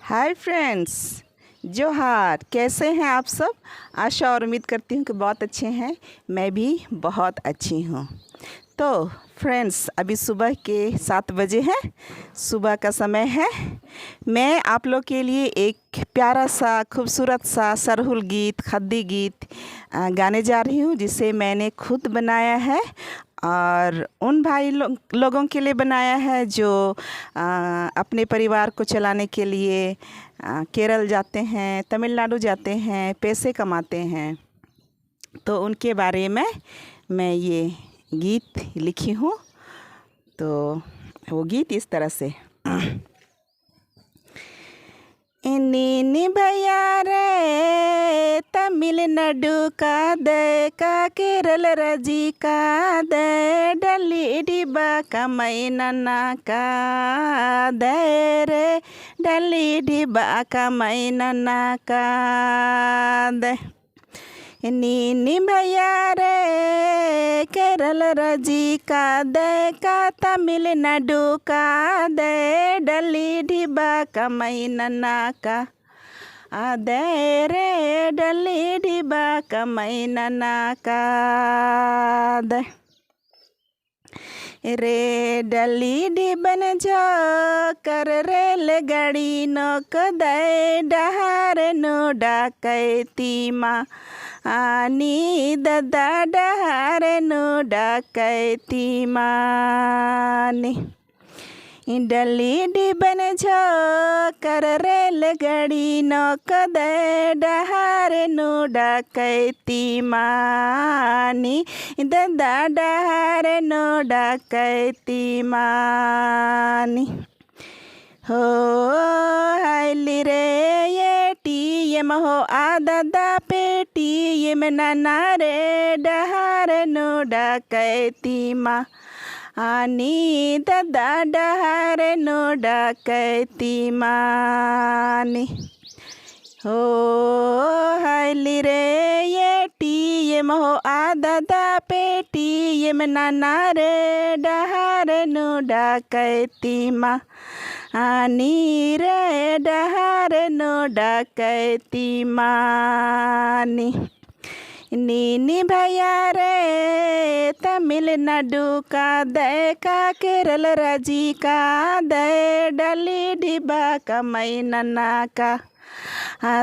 Hi friends, जोहार। कैसे हैं आप सब? आशा और उम्मीद करती हूँ कि बहुत अच्छे हैं। मैं भी बहुत अच्छी हूँ। तो फ्रेंड्स, अभी सुबह के 7 बजे हैं, सुबह का समय है। मैं आप लोग के लिए एक प्यारा सा खूबसूरत सा सरहुल गीत, खद्दी गीत गाने जा रही हूँ, जिसे मैंने खुद बनाया है और उन भाई लोगों के लिए बनाया है जो अपने परिवार को चलाने के लिए केरल जाते हैं, तमिलनाडु जाते हैं, पैसे कमाते हैं। तो उनके बारे में मैं ये गीत लिखी हूँ। तो वो गीत इस तरह से इन्नी भैया रे तमिलनाडु का दे का केरल रजी का दे डली डिबा का मैनना का दे रे डली डिबा का मैनना का दे नी भैया रे केरल रजी का दे का तमिलनाडु का दे डली ढिबा का मैनना का दे रे डली ढिबा का मैनना का दे रे डली डिबन जो कर रेल गाड़ी नोक दे डहार नो डाकैती माँ आनी ददा डहार नो डाकैती मानी डली डिबन झो कर रेल गाड़ी नोक दे डहार नो डाकैती मानी ददा डहार नो डाकैती मानी हो हाइली रे ये टीएम हो आदा पेटीएम नाना रे डहार नो डाकैती माँ आनी ददा डहार नो डाकैती मानी हो हाइली रे ये टीएम हो आदा पेटीएम नाना रे डहार नो डाकैती माँ आनी रे डहार नो डाकैती मानी नी भैया रे तमिलनाडु का दे का केरल राजी का दे डली डिबा का मैनना का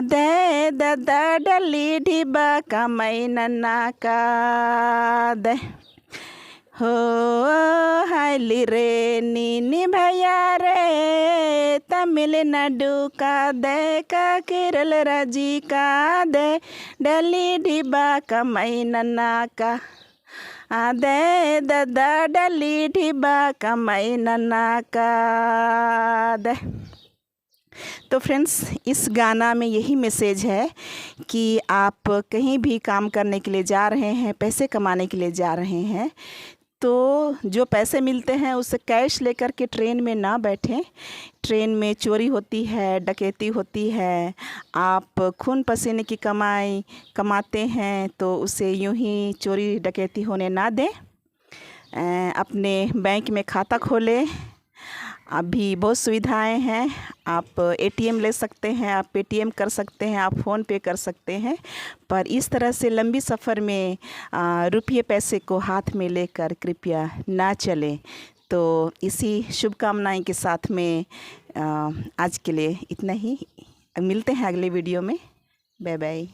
दे ददा डली डिबा का मैनना का दे हो हाइली रे नी भैया रे तमिलनाडु का दे का केरल राजी का दे डली डिबा का मैनना का दे ददा डली डिबा का मैनना का दे। तो फ्रेंड्स, इस गाना में यही मैसेज है कि आप कहीं भी काम करने के लिए जा रहे हैं, पैसे कमाने के लिए जा रहे हैं, तो जो पैसे मिलते हैं उससे कैश लेकर के ट्रेन में ना बैठें। ट्रेन में चोरी होती है, डकैती होती है। आप खून पसीने की कमाई कमाते हैं तो उसे यूं ही चोरी डकैती होने ना दें। अपने बैंक में खाता खोलें। अभी बहुत सुविधाएं हैं। आप एटीएम ले सकते हैं, आप पेटीएम कर सकते हैं, आप फ़ोन पे कर सकते हैं। पर इस तरह से लंबी सफ़र में रुपये पैसे को हाथ में लेकर कृपया ना चलें। तो इसी शुभकामनाएं के साथ में आज के लिए इतना ही। मिलते हैं अगले वीडियो में। Bye bye.